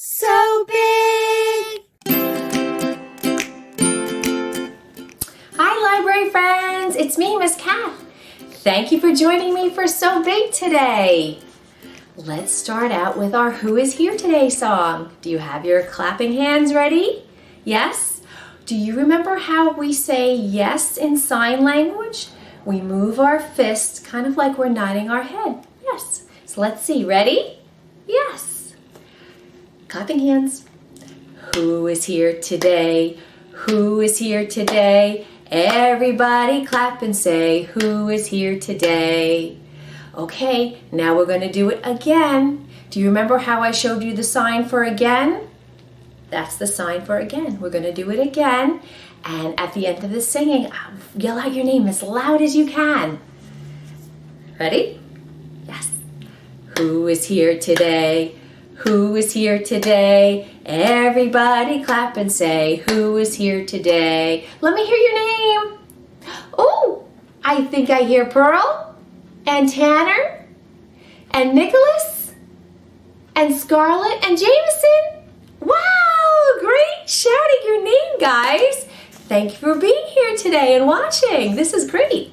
So big! Hi library friends, it's me, Miss Kath. Thank you for joining me for So Big today. Let's start out with our Who Is Here Today song. Do you have your clapping hands ready? Yes? Do you remember how we say yes in sign language? We move our fists kind of like we're nodding our head. Yes. So let's see. Ready? Yes. Clapping hands. Who is here today? Who is here today? Everybody clap and say, who is here today? Okay, now we're going to do it again. Do you remember how I showed you the sign for again? That's the sign for again. We're going to do it again. And at the end of the singing, yell out your name as loud as you can. Ready? Yes. Who is here today? Who is here today? Everybody clap and say, who is here today? Let me hear your name. Oh, I think I hear Pearl and Tanner and Nicholas and Scarlett and Jameson. Wow, great shouting your name, guys. Thank you for being here today and watching. This is great.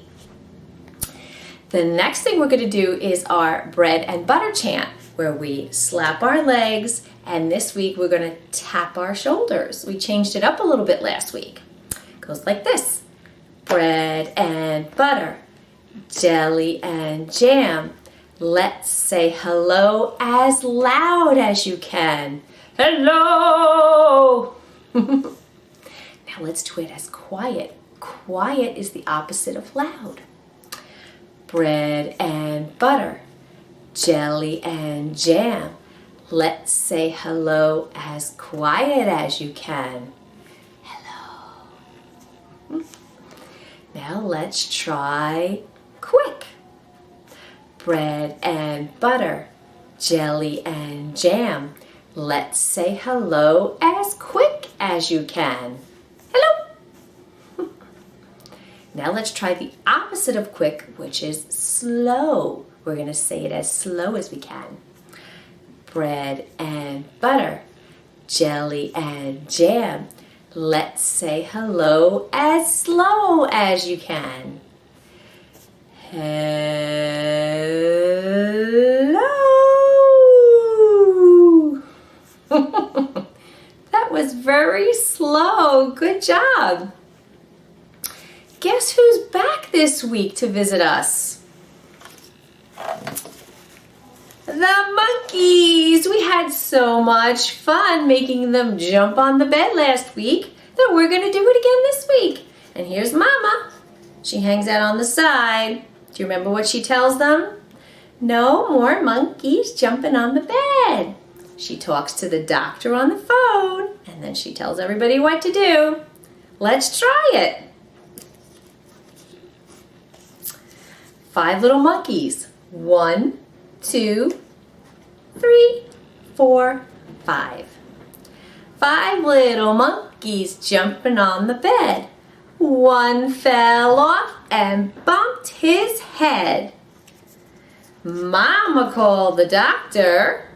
The next thing we're going to do is our bread and butter chant, where we slap our legs, and this week we're going to tap our shoulders. We changed it up a little bit last week. It goes like this. Bread and butter, jelly and jam. Let's say hello as loud as you can. Hello! Now let's do it as quiet. Quiet is the opposite of loud. Bread and butter, jelly and jam. Let's say hello as quiet as you can. Hello. Now let's try quick. Bread and butter, jelly and jam. Let's say hello as quick as you can. Hello. Now let's try the opposite of quick, which is slow. We're going to say it as slow as we can. Bread and butter, jelly and jam. Let's say hello as slow as you can. Hello. That was very slow. Good job. Guess who's back this week to visit us? The monkeys! We had so much fun making them jump on the bed last week that we're going to do it again this week. And here's Mama. She hangs out on the side. Do you remember what she tells them? No more monkeys jumping on the bed. She talks to the doctor on the phone, and then she tells everybody what to do. Let's try it. 5 little monkeys. 1, 2, 3, 4, 5. 5 little monkeys jumping on the bed. One fell off and bumped his head. Mama called the doctor,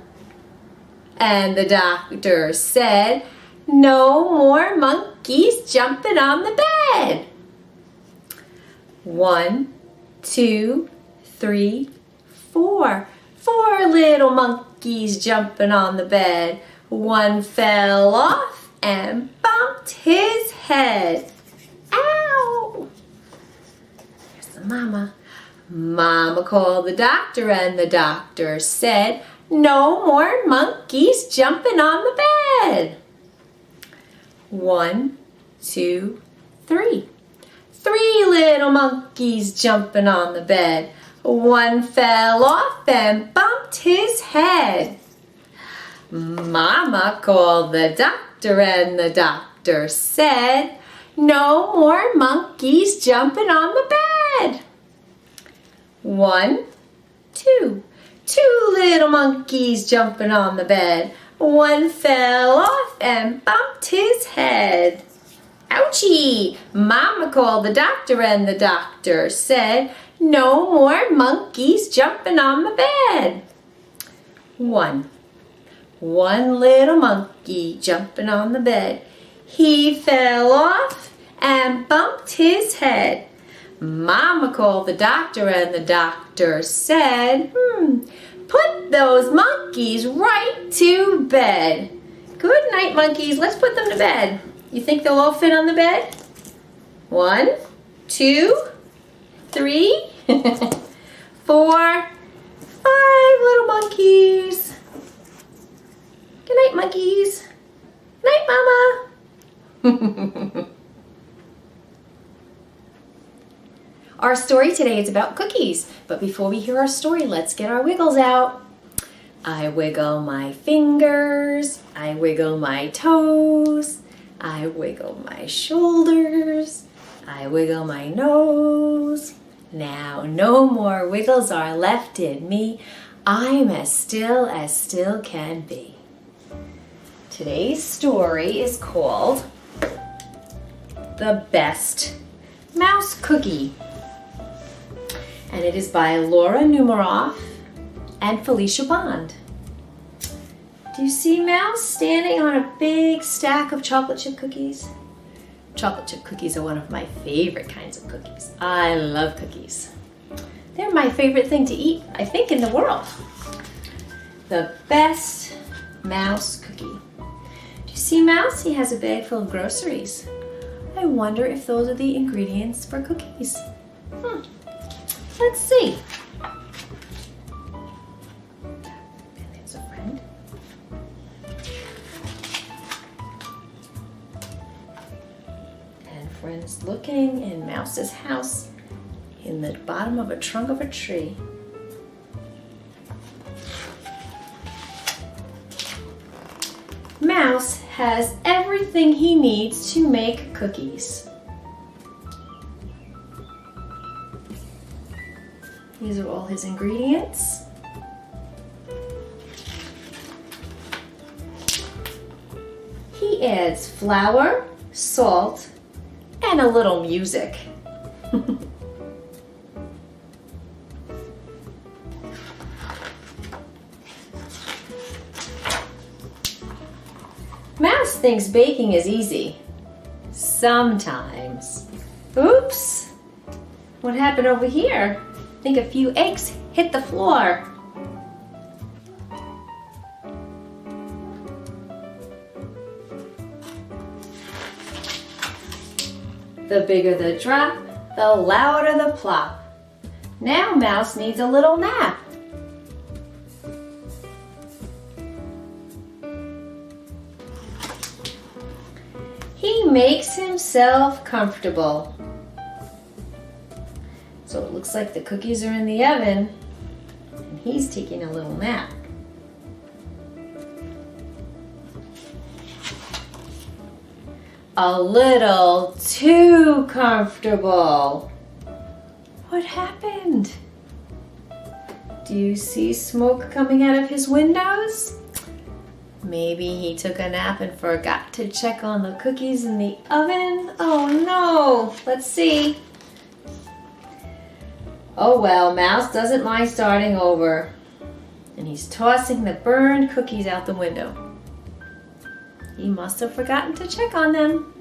and the doctor said, no more monkeys jumping on the bed. 1, 2, 3, 4. 4 little monkeys jumping on the bed. One fell off and bumped his head. Ow! Here's the mama. Mama called the doctor, and the doctor said, no more monkeys jumping on the bed. 1, 2, 3. 3 little monkeys jumping on the bed. One fell off and bumped his head. Mama called the doctor, and the doctor said, no more monkeys jumping on the bed. 1, 2. 2 little monkeys jumping on the bed. One fell off and bumped his head. Ouchie! Mama called the doctor, and the doctor said, no more monkeys jumping on the bed. 1. One little monkey jumping on the bed. He fell off and bumped his head. Mama called the doctor and the doctor said, put those monkeys right to bed. Good night, monkeys. Let's put them to bed. You think they'll all fit on the bed? 1, 2, 3, 4, 5 little monkeys. Good night, monkeys. Night, Mama. Our story today is about cookies, but before we hear our story, let's get our wiggles out. I wiggle my fingers, I wiggle my toes, I wiggle my shoulders, I wiggle my nose. Now no more wiggles are left in me. I'm as still can be. Today's story is called The Best Mouse Cookie. And it is by Laura Numeroff and Felicia Bond. Do you see Mouse standing on a big stack of chocolate chip cookies? Chocolate chip cookies are one of my favorite kinds of cookies. I love cookies. They're my favorite thing to eat, I think, in the world. The best mouse cookie. Do you see Mouse? He has a bag full of groceries. I wonder if those are the ingredients for cookies. Let's see. And there's a friend. And friend's looking in Mouse's house in the bottom of a trunk of a tree. Mouse has everything he needs to make cookies. These are all his ingredients. He adds flour, salt, and a little music. Mouse thinks baking is easy. Sometimes. Oops! What happened over here? I think a few eggs hit the floor. The bigger the drop, the louder the plop. Now Mouse needs a little nap. He makes himself comfortable. So it looks like the cookies are in the oven and he's taking a little nap. A little too comfortable. What happened? Do you see smoke coming out of his windows? Maybe he took a nap and forgot to check on the cookies in the oven. Oh no, let's see. Oh well, Mouse doesn't mind starting over. And he's tossing the burned cookies out the window. He must have forgotten to check on them.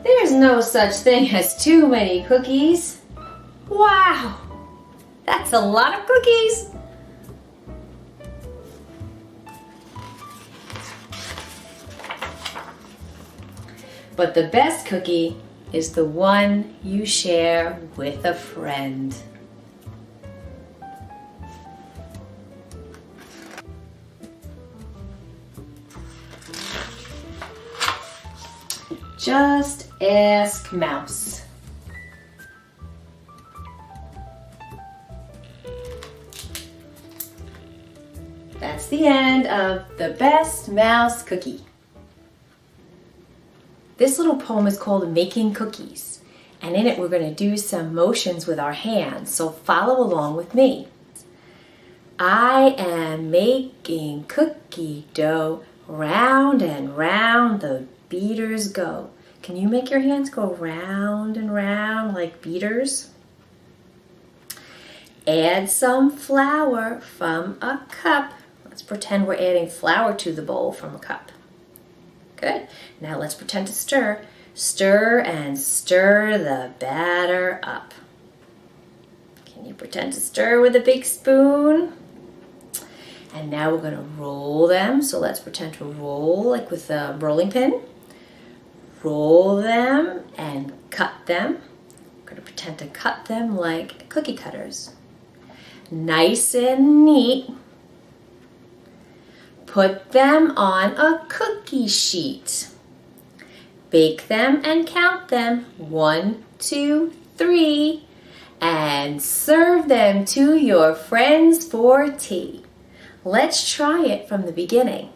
There's no such thing as too many cookies. Wow, that's a lot of cookies. But the best cookie is the one you share with a friend. Just ask Mouse. That's the end of The Best Mouse Cookie. This little poem is called Making Cookies, and in it we're going to do some motions with our hands, so follow along with me. I am making cookie dough, round and round the beaters go. Can you make your hands go round and round like beaters? Add some flour from a cup. Let's pretend we're adding flour to the bowl from a cup. Good. Now let's pretend to stir. Stir and stir the batter up. Can you pretend to stir with a big spoon? And now we're going to roll them. So let's pretend to roll like with a rolling pin. Roll them and cut them. We're going to pretend to cut them like cookie cutters. Nice and neat. Put them on a cookie sheet. Bake them and count them. 1, 2, 3. And serve them to your friends for tea. Let's try it from the beginning.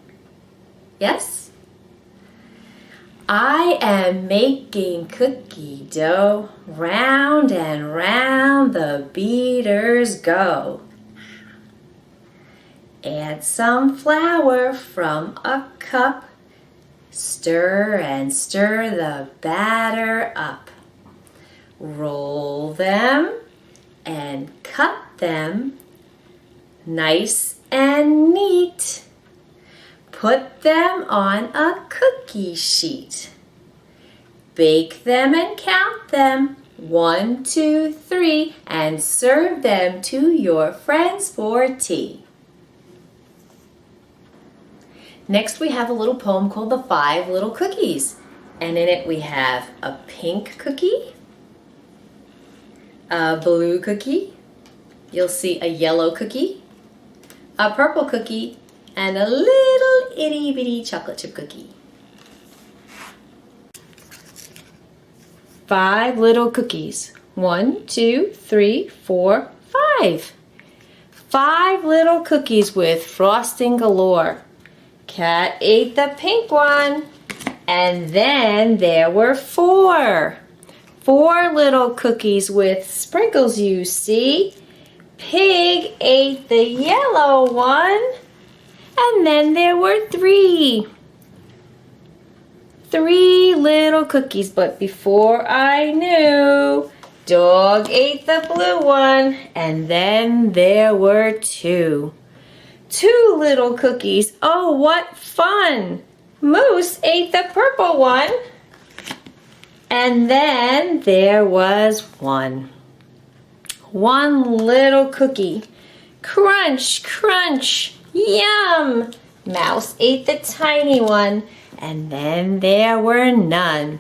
Yes? I am making cookie dough. Round and round the beaters go. Add some flour from a cup. Stir and stir the batter up. Roll them and cut them nice and neat. Put them on a cookie sheet. Bake them and count them. 1, 2, 3, and serve them to your friends for tea. Next we have a little poem called The 5 Little Cookies. And in it we have a pink cookie, a blue cookie, you'll see a yellow cookie, a purple cookie, and a little itty bitty chocolate chip cookie. 5 little cookies. 1, 2, 3, 4, 5. 5 little cookies with frosting galore. Cat ate the pink one, and then there were 4. 4 little cookies with sprinkles, you see. Pig ate the yellow one, and then there were 3. 3 little cookies, but before I knew, dog ate the blue one, and then there were 2. 2 little cookies, oh what fun! Moose ate the purple one, and then there was 1. 1 little cookie, crunch, crunch, yum! Mouse ate the tiny one, and then there were none.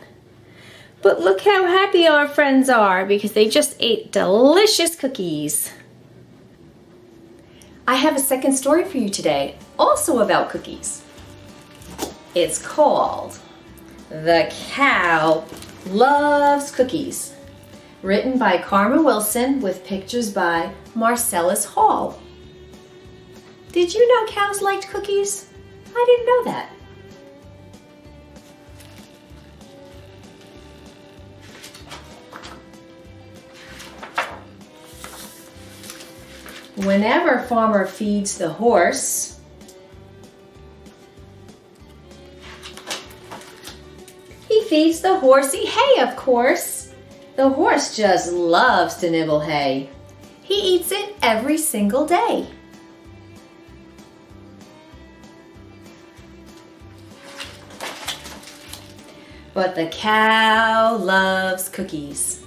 But look how happy our friends are because they just ate delicious cookies. I have a second story for you today, also about cookies. It's called The Cow Loves Cookies, written by Carmen Wilson with pictures by Marcellus Hall. Did you know cows liked cookies? I didn't know that. Whenever Farmer feeds the horse, he feeds the horsey hay, of course. The horse just loves to nibble hay. He eats it every single day. But the cow loves cookies.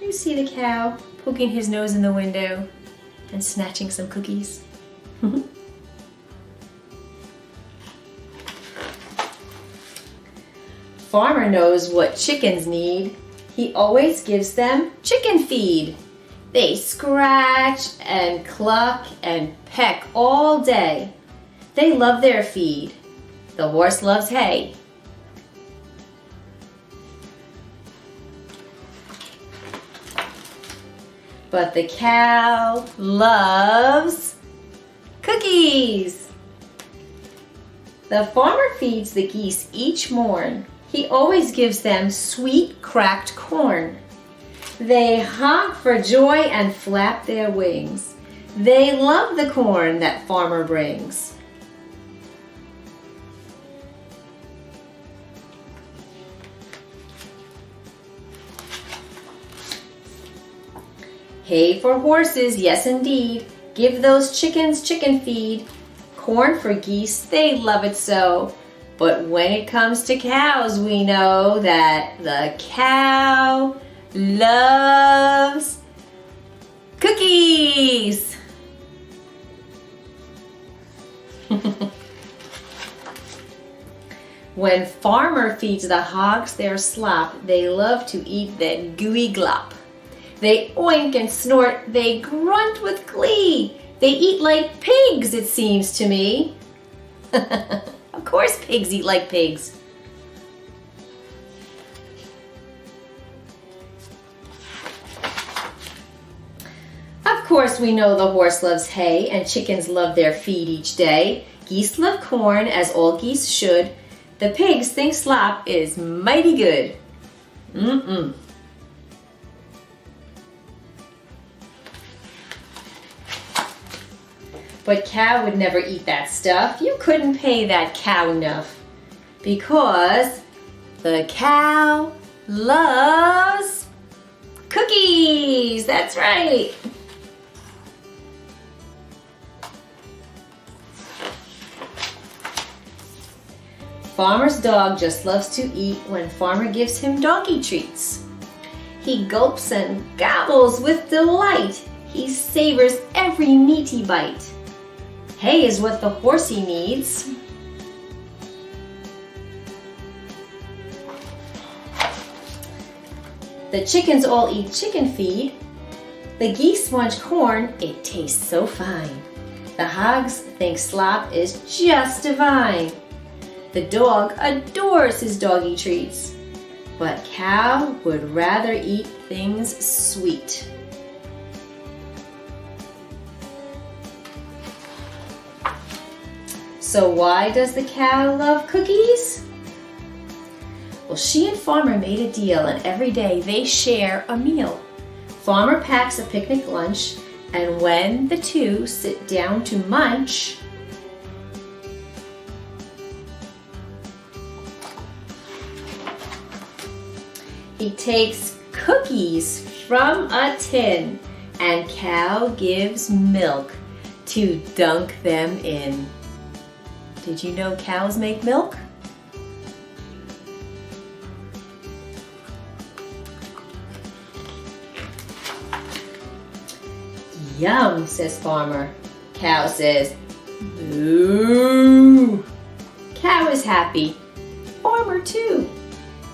You see the cow poking his nose in the window and snatching some cookies. Farmer knows what chickens need. He always gives them chicken feed. They scratch and cluck and peck all day. They love their feed. The horse loves hay. But the cow loves cookies. The farmer feeds the geese each morn. He always gives them sweet cracked corn. They honk for joy and flap their wings. They love the corn that farmer brings. Hay for horses, yes indeed. Give those chickens chicken feed. Corn for geese, they love it so. But when it comes to cows, we know that the cow loves cookies. When farmer feeds the hogs their slop, they love to eat that gooey glop. They oink and snort, they grunt with glee. They eat like pigs, it seems to me. Of course pigs eat like pigs. Of course we know the horse loves hay and chickens love their feed each day. Geese love corn as all geese should. The pigs think slop is mighty good. But cow would never eat that stuff. You couldn't pay that cow enough. Because the cow loves cookies. That's right. Farmer's dog just loves to eat when farmer gives him doggy treats. He gulps and gobbles with delight. He savors every meaty bite. Hay is what the horsey needs. The chickens all eat chicken feed. The geese munch corn, it tastes so fine. The hogs think slop is just divine. The dog adores his doggy treats. But cow would rather eat things sweet. So why does the cow love cookies? Well, she and Farmer made a deal, and every day they share a meal. Farmer packs a picnic lunch, and when the two sit down to munch, he takes cookies from a tin, and cow gives milk to dunk them in. Did you know cows make milk? Yum, says Farmer. Cow says, boo. Cow is happy. Farmer too.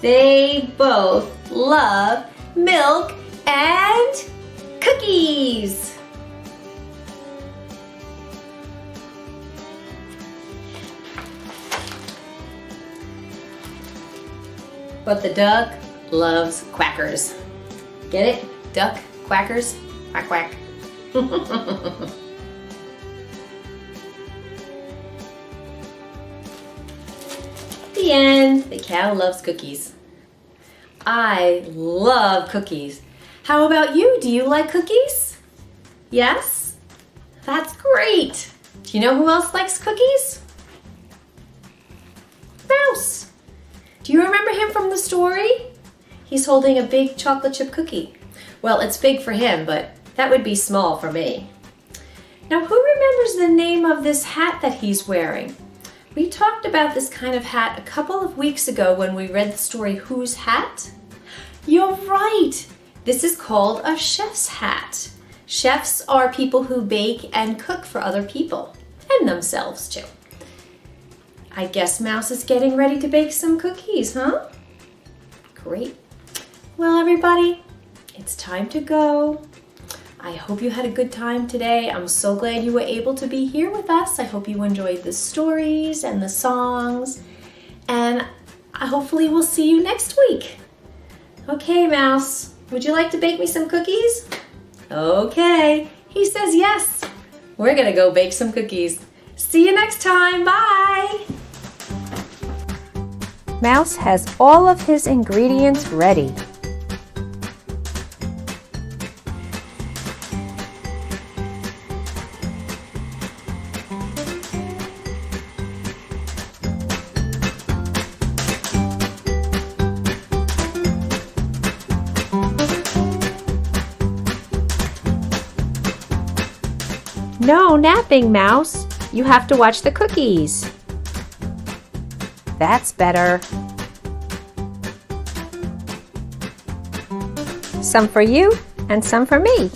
They both love milk and cookies. But the duck loves quackers. Get it? Duck, quackers, quack, quack. The end. The cow loves cookies. I love cookies. How about you? Do you like cookies? Yes? That's great. Do you know who else likes cookies? Mouse. Do you remember him from the story? He's holding a big chocolate chip cookie. Well, it's big for him, but that would be small for me. Now, who remembers the name of this hat that he's wearing? We talked about this kind of hat a couple of weeks ago when we read the story, Whose Hat? You're right. This is called a chef's hat. Chefs are people who bake and cook for other people, and themselves too. I guess Mouse is getting ready to bake some cookies, huh? Great. Well, everybody, it's time to go. I hope you had a good time today. I'm so glad you were able to be here with us. I hope you enjoyed the stories and the songs. And hopefully we'll see you next week. Okay, Mouse, would you like to bake me some cookies? Okay, he says yes. We're gonna go bake some cookies. See you next time, bye! Mouse has all of his ingredients ready. No napping, Mouse. You have to watch the cookies. That's better. Some for you and some for me.